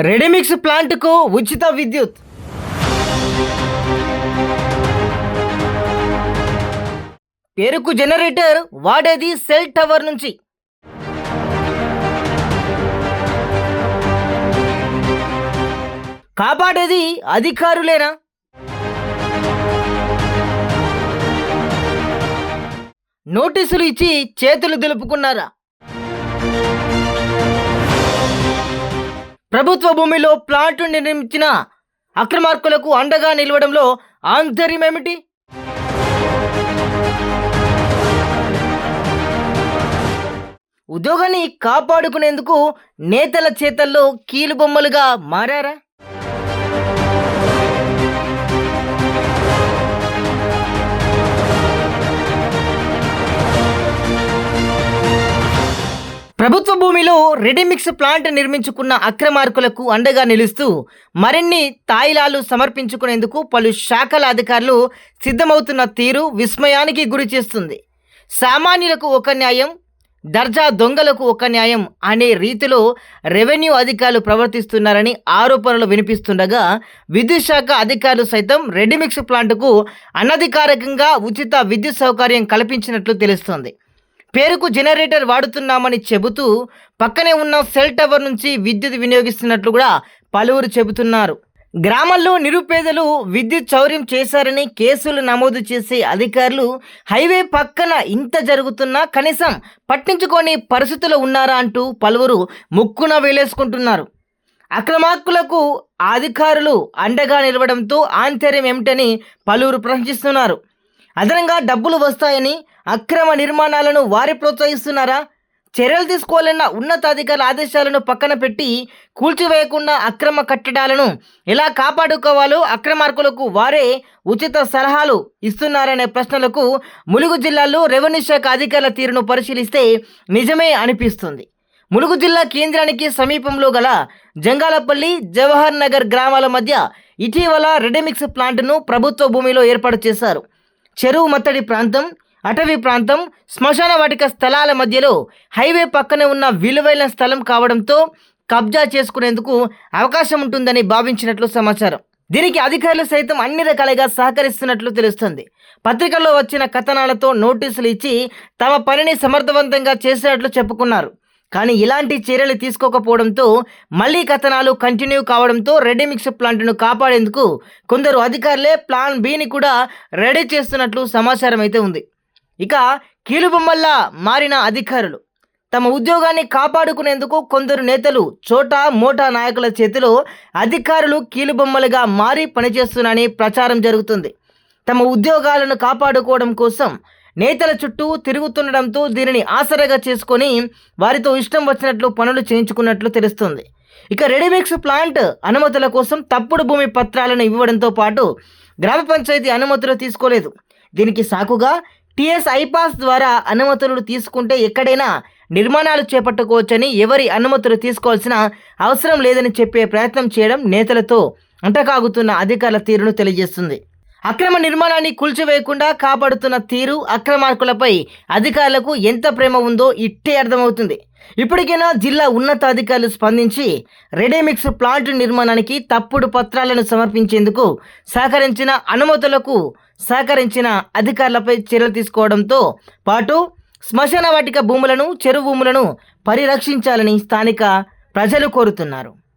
Ready-mix ప్లాంట్కు ఉచిత విద్యుత్. పేరుకు జనరేటర్, వాడేది సెల్ టవర్ నుంచి. కాపాడేది అధికారులేనా? నోటీసులు ఇచ్చి చేతులు దులుపుకున్నారా? ప్రభుత్వ భూమిలో ప్లాంట్ నిర్మించిన అక్రమార్కులకు అండగా నిలవడంలో ఆంతర్యం ఏమిటి? ఉద్యోగాన్ని కాపాడుకునేందుకు నేతల చేతల్లో కీలుబొమ్మలుగా మారారా? ప్రభుత్వ భూమిలో రెడీమిక్స్ ప్లాంట్ నిర్మించుకున్న అక్రమార్కులకు అండగా నిలుస్తూ మరిన్ని తాయిలాలు సమర్పించుకునేందుకు పలు శాఖల అధికారులు సిద్ధమవుతున్న తీరు విస్మయానికి గురి చేస్తుంది. సామాన్యులకు ఒక న్యాయం, దర్జా దొంగలకు ఒక న్యాయం అనే రీతిలో రెవెన్యూ అధికారులు ప్రవర్తిస్తున్నారని ఆరోపణలు వినిపిస్తుండగా, విద్యుత్ శాఖ అధికారులు సైతం రెడీమిక్స్ ప్లాంట్కు అనధికారికంగా ఉచిత విద్యుత్ సౌకర్యం కల్పించినట్లు తెలుస్తోంది. పేరుకు జనరేటర్ వాడుతున్నామని చెబుతూ పక్కనే ఉన్న సెల్ టవర్ నుంచి విద్యుత్ వినియోగిస్తున్నట్లు కూడా పలువురు చెబుతున్నారు. గ్రామాల్లో నిరుపేదలు విద్యుత్ చౌర్యం చేశారని కేసులు నమోదు చేసే అధికారులు హైవే పక్కన ఇంత జరుగుతున్నా కనీసం పట్టించుకొని పరిస్థితులు ఉన్నారా అంటూ పలువురు ముక్కున వేలేసుకుంటున్నారు. అక్రమార్కులకు అధికారులు అండగా నిలవడంతో ఆంతర్యం ఏమిటని పలువురు ప్రశ్నిస్తున్నారు. అదనంగా డబ్బులు వస్తాయని అక్రమ నిర్మాణాలను వారి ప్రోత్సహిస్తున్నారా? చర్యలు తీసుకోవాలన్న ఉన్నతాధికారుల ఆదేశాలను పక్కన పెట్టి కూల్చివేయకుండా అక్రమ కట్టడాలను ఎలా కాపాడుకోవాలో అక్రమార్కులకు వారే ఉచిత సలహాలు ఇస్తున్నారనే ప్రశ్నలకు ములుగు జిల్లాలో రెవెన్యూ శాఖ అధికారుల తీరును పరిశీలిస్తే నిజమే అనిపిస్తుంది. ములుగు జిల్లా కేంద్రానికి సమీపంలో గల జంగాలపల్లి, జవహర్ నగర్ గ్రామాల మధ్య ఇటీవల రెడీమిక్స్ ప్లాంట్ను ప్రభుత్వ భూమిలో ఏర్పాటు చేశారు. చెరువు మత్తడి ప్రాంతం, అటవీ ప్రాంతం, శ్మశాన వాటిక స్థలాల మధ్యలో హైవే పక్కనే ఉన్న విలువైన స్థలం కావడంతో కబ్జా చేసుకునేందుకు అవకాశం ఉంటుందని భావించినట్లు సమాచారం. దీనికి అధికారులు సైతం అన్ని రకాలుగా సహకరిస్తున్నట్లు తెలుస్తుంది. పత్రికల్లో వచ్చిన కథనాలతో నోటీసులు ఇచ్చి తమ పనిని సమర్థవంతంగా చేసినట్లు చెప్పుకున్నారు. కానీ ఇలాంటి చర్యలు తీసుకోకపోవడంతో మళ్ళీ కథనాలు కంటిన్యూ కావడంతో రెడీమిక్స్ ప్లాంట్ను కాపాడేందుకు కొందరు అధికారులే ప్లాన్ బిని కూడా రెడీ చేస్తున్నట్లు సమాచారం అయితే ఉంది. ఇక కీలుబొమ్మల్లా మారిన అధికారులు తమ ఉద్యోగాన్ని కాపాడుకునేందుకు కొందరు నేతలు, చోటా మోటా నాయకుల చేతిలో అధికారులు కీలుబొమ్మలుగా మారి పనిచేస్తున్నారని ప్రచారం జరుగుతుంది. తమ ఉద్యోగాలను కాపాడుకోవడం కోసం నేతల చుట్టూ తిరుగుతుండడంతో దీనిని ఆసరాగా చేసుకొని వారితో ఇష్టం వచ్చినట్లు పనులు చేయించుకున్నట్లు తెలుస్తుంది. ఇక రెడీమిక్స్ ప్లాంట్ అనుమతుల కోసం తప్పుడు భూమి పత్రాలను ఇవ్వడంతో పాటు గ్రామ పంచాయతీ అనుమతులు తీసుకోలేదు. దీనికి సాకుగా టీఎస్ ఐపాస్ ద్వారా అనుమతులు తీసుకుంటే ఎక్కడైనా నిర్మాణాలు చేపట్టుకోవచ్చని, ఎవరి అనుమతులు తీసుకోవాల్సిన అవసరం లేదని చెప్పే ప్రయత్నం చేయడం నేతలతో అంటకాగుతున్న అధికారుల తీరును తెలియజేస్తుంది. అక్రమ నిర్మాణాన్ని కూల్చివేయకుండా కాపాడుతున్న తీరు అక్రమార్కులపై అధికారులకు ఎంత ప్రేమ ఉందో ఇట్టే అర్థమవుతుంది. ఇప్పటికైనా జిల్లా ఉన్నతాధికారులు స్పందించి రెడీమిక్స్ ప్లాంట్ నిర్మాణానికి తప్పుడు పత్రాలను సమర్పించేందుకు సహకరించిన అనుమతులకు సహకరించిన అధికారులపై చర్యలు తీసుకోవడంతో పాటు శ్మశాన వాటిక భూములను, చెరువు భూములను పరిరక్షించాలని స్థానిక ప్రజలు కోరుతున్నారు.